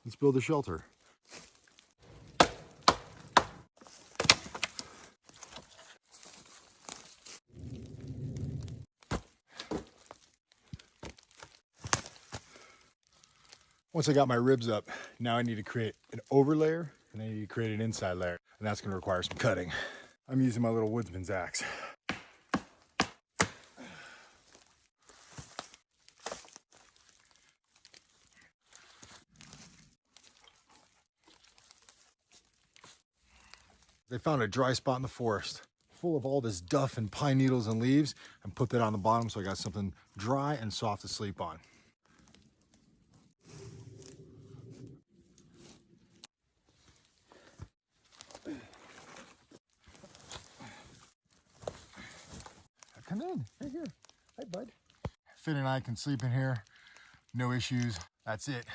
Let's build a shelter. Once I got my ribs up, now I need to create an over layer and I need to create an inside layer. And that's gonna require some cutting. I'm using my little woodsman's axe. They found a dry spot in the forest full of all this duff and pine needles and leaves and put that on the bottom so I got something dry and soft to sleep on. Come in, right here. Hi, bud. Finn and I can sleep in here, no issues. That's it.